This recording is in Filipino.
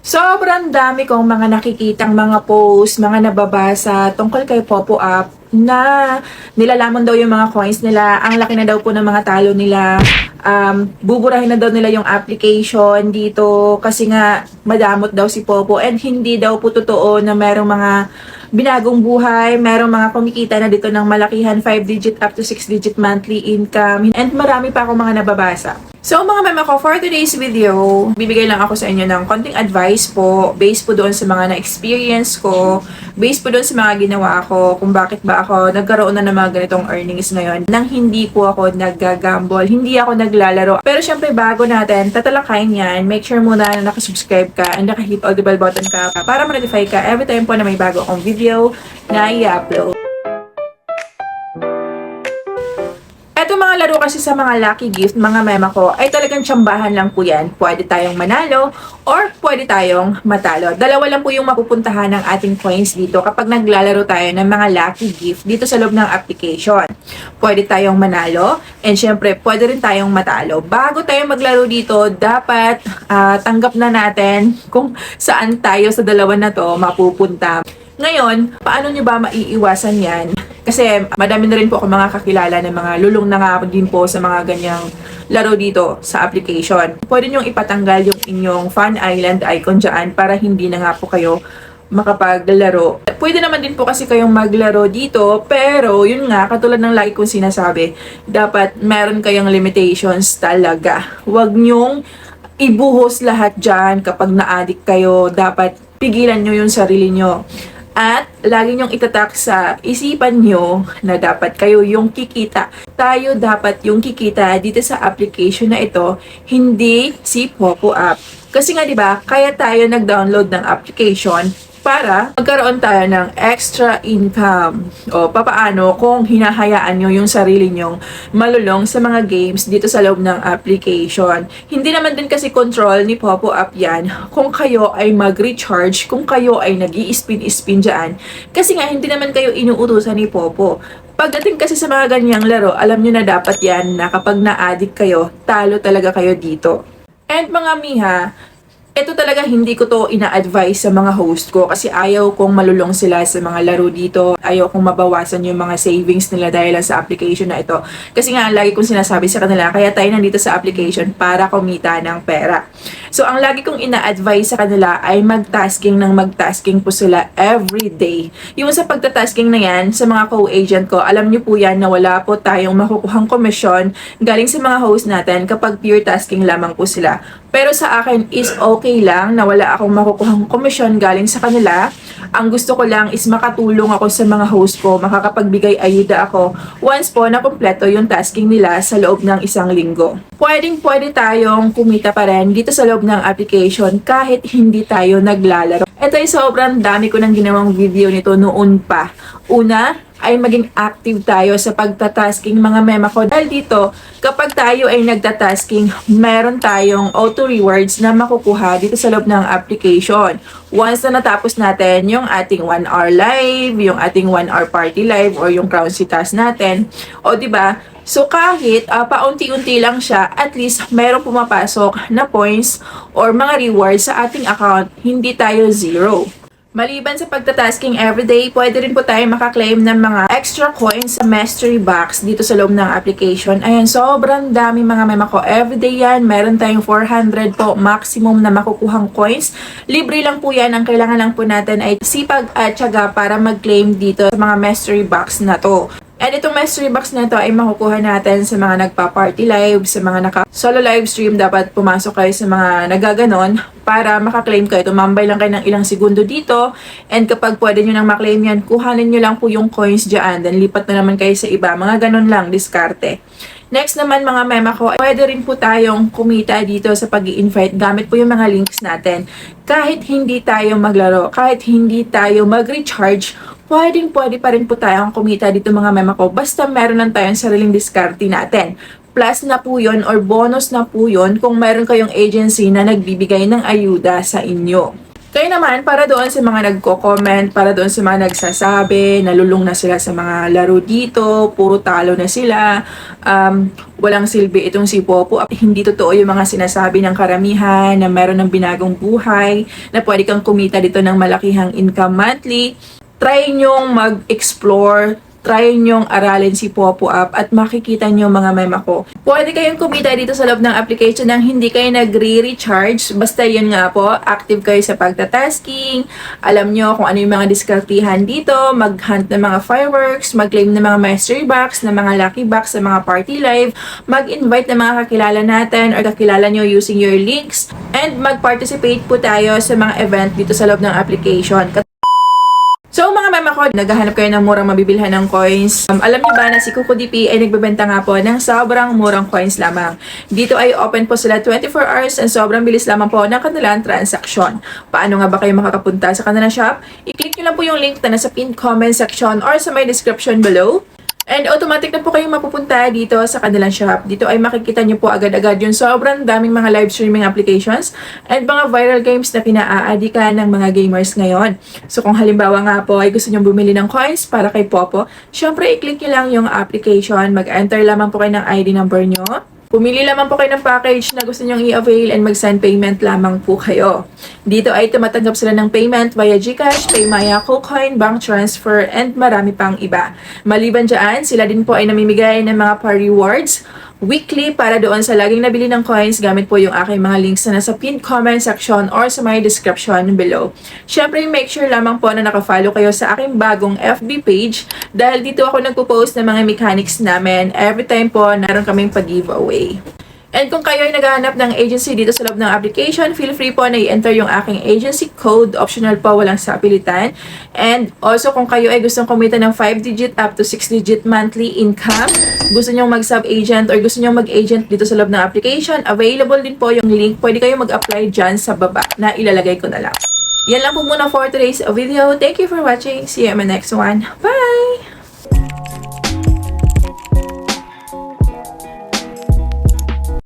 Sobrang dami kong mga nakikitang mga post, mga nababasa tungkol kay Popo App na nilalamon daw yung mga coins nila. Ang laki na daw po ng mga talo nila. Buburahin na daw nila yung application dito kasi nga madamot daw si Popo and hindi daw po totoo na merong mga binagong buhay, merong mga kumikita na dito ng malakihan 5-digit up to 6-digit monthly income and marami pa akong mga nababasa. So mga mema ko, for today's video, bibigay lang ako sa inyo ng konting advice po, based po doon sa mga na-experience ko, based po doon sa mga ginawa ko, kung bakit ba ako nagkaroon na ng mga ganitong earnings ngayon, nang hindi po ako naggagamble, hindi ako naglalaro. Pero syempre bago natin tatalakayin yan, make sure muna na nakasubscribe ka and nakahit all the bell button ka para ma-notify ka every time po na may bago akong video na i-upload. Eto mga laro kasi sa mga lucky gift, mga mema ko, ay talagang tsambahan lang po yan. Pwede tayong manalo or pwede tayong matalo. Dalawa lang po yung mapupuntahan ng ating coins dito kapag naglalaro tayo ng mga lucky gift dito sa loob ng application. Pwede tayong manalo and syempre pwede rin tayong matalo. Bago tayo maglaro dito, dapat tanggap na natin kung saan tayo sa dalawa na to mapupunta. Ngayon, paano nyo ba maiiwasan yan? Kasi madami na rin po ako mga kakilala ng mga lulong na nga din po sa mga ganyang laro dito sa application. Pwede nyong ipatanggal yung inyong Fun Island icon dyan para hindi na nga po kayo makapaglaro. Pwede naman din po kasi kayong maglaro dito, pero yun nga, katulad ng lagi kong sinasabi, dapat meron kayong limitations talaga. Huwag nyong ibuhos lahat dyan kapag na-addict kayo. Dapat pigilan nyo yung sarili nyo. At lagi nyong itatak sa isipan nyo na dapat kayo yung kikita. Tayo dapat yung kikita dito sa application na ito, hindi si Popo App. Kasi nga 'di ba, kaya tayo nag-download ng application para magkaroon tayo ng extra income. O papaano kung hinahayaan nyo yung sarili nyong malulong sa mga games dito sa loob ng application. Hindi naman din kasi control ni Popo App yan kung kayo ay mag-recharge, kung kayo ay nag-i-spin dyan. Kasi nga hindi naman kayo inuutusan ni Popo. Pagdating kasi sa mga ganyang laro, alam nyo na dapat yan na kapag na-addict kayo, talo talaga kayo dito. And mga miha, ito talaga hindi ko to ina-advise sa mga host ko kasi ayaw kong malulong sila sa mga laro dito. Ayaw kong mabawasan yung mga savings nila dahil sa application na ito. Kasi nga, lagi kong sinasabi sa kanila, kaya tayo nandito sa application para kumita ng pera. So, ang lagi kong ina-advise sa kanila ay mag-tasking po sila every day. Yung sa pagtatasking na yan, sa mga co-agent ko, alam niyo po yan na wala po tayong makukuhang komisyon galing sa mga host natin kapag pure tasking lamang po sila. Pero sa akin is okay lang na wala akong makukuhang komisyon galing sa kanila. Ang gusto ko lang is makatulong ako sa mga host ko, makakapagbigay ayuda ako once po na kumpleto yung tasking nila sa loob ng isang linggo. Pwede tayong kumita pa rin dito sa loob ng application kahit hindi tayo naglalaro. Ito ay sobrang dami ko nang ginawang video nito noon pa. Una, ay maging active tayo sa pagtatasking mga mema ko. Dahil dito, kapag tayo ay nagtatasking, meron tayong auto rewards na makukuha dito sa loob ng application. Once na natapos natin yung ating 1 hour live, yung ating 1 hour party live, or yung crown si task natin, o diba? So kahit paunti-unti lang siya, at least meron pumapasok na points or mga rewards sa ating account, hindi tayo zero. Maliban sa pagtatasking everyday, pwede rin po tayo makaklaim ng mga extra coins sa mystery box dito sa loob ng application. Ayan, sobrang dami mga mema ko. Everyday yan, meron tayong 400 po maximum na makukuhang coins. Libre lang po yan. Ang kailangan lang po natin ay sipag at tiyaga para mag-claim dito sa mga mystery box na to. And itong mystery box na ito ay makukuha natin sa mga nagpa-party live, sa mga naka-solo live stream. Dapat pumasok kayo sa mga nagaganon para makaklaim kayo. Tumambay lang kayo ng ilang segundo dito. And kapag pwede nyo nang maklaim yan, kuhanin nyo lang po yung coins dyan. Then lipat na naman kayo sa iba. Mga ganon lang, diskarte. Next naman mga mema ko, pwede rin po tayong kumita dito sa pag-i-invite gamit po yung mga links natin. Kahit hindi tayo maglaro, kahit hindi tayo mag-recharge, pwede pa rin po tayong kumita dito mga mema ko. Basta meron lang tayong sariling diskarte natin. Plus na po yun or bonus na po yun kung meron kayong agency na nagbibigay ng ayuda sa inyo. Ngayon naman, para doon sa mga nagko-comment, para doon sa mga nagsasabi, nalulung na sila sa mga laro dito, puro talo na sila, walang silbi itong si Popo. Hindi totoo yung mga sinasabi ng karamihan na meron ng binagong buhay, na pwede kang kumita dito ng malakihang income monthly. Try nyong mag-explore, try nyong aralin si Popo App at makikita nyo mga mema ko. Pwede kayong kumita dito sa loob ng application nang hindi kayo nagre-recharge. Basta yun nga po, active kayo sa pagtatasking, alam nyo kung ano yung mga diskartihan dito, mag-hunt ng mga fireworks, mag-claim ng mga mystery box, ng mga lucky box sa mga party live, mag-invite ng mga kakilala natin or kakilala nyo using your links, and mag-participate po tayo sa mga event dito sa loob ng application. So mga mama ko, naghahanap kayo ng murang mabibilhan ng coins. Alam niyo ba na si Kuko DP ay nagbebenta nga po ng sobrang murang coins lamang. Dito ay open po sila 24 hours and sobrang bilis lamang po ng kanilang transaksyon. Paano nga ba kayo makakapunta sa kanilang shop? I-click nyo lang po yung link na nasa pinned comment section or sa my description below. And automatic na po kayong mapupunta dito sa kanilang shop. Dito ay makikita nyo po agad-agad yung sobrang daming mga live streaming applications and mga viral games na pinaaadikan ng mga gamers ngayon. So kung halimbawa nga po ay gusto nyo bumili ng coins para kay Popo, syempre i-click nyo lang yung application, mag-enter lamang po kayo ng ID number nyo. Pumili lamang po kayo ng package na gusto nyong i-avail and mag-send payment lamang po kayo. Dito ay tumatanggap sila ng payment via GCash, Paymaya, KuCoin, bank transfer, and marami pang iba. Maliban dyan, sila din po ay namimigay ng mga pa-rewards weekly para doon sa laging nabili ng coins gamit po yung aking mga links na nasa pinned comment section or sa my description below. Syempre, make sure lamang po na nakafollow kayo sa aking bagong FB page dahil dito ako nagpo-post ng mga mechanics namin every time po naroon kaming pag-giveaway. And kung kayo ay naghahanap ng agency dito sa loob ng application, feel free po na i-enter yung aking agency code. Optional po, walang sapilitan. And also, kung kayo ay gustong kumita ng 5-digit up to 6-digit monthly income, gusto nyong mag-sub-agent or gusto nyong mag-agent dito sa loob ng application, available din po yung link. Pwede kayo mag-apply dyan sa baba na ilalagay ko na lang. Yan lang po muna for today's video. Thank you for watching. See you in my next one. Bye!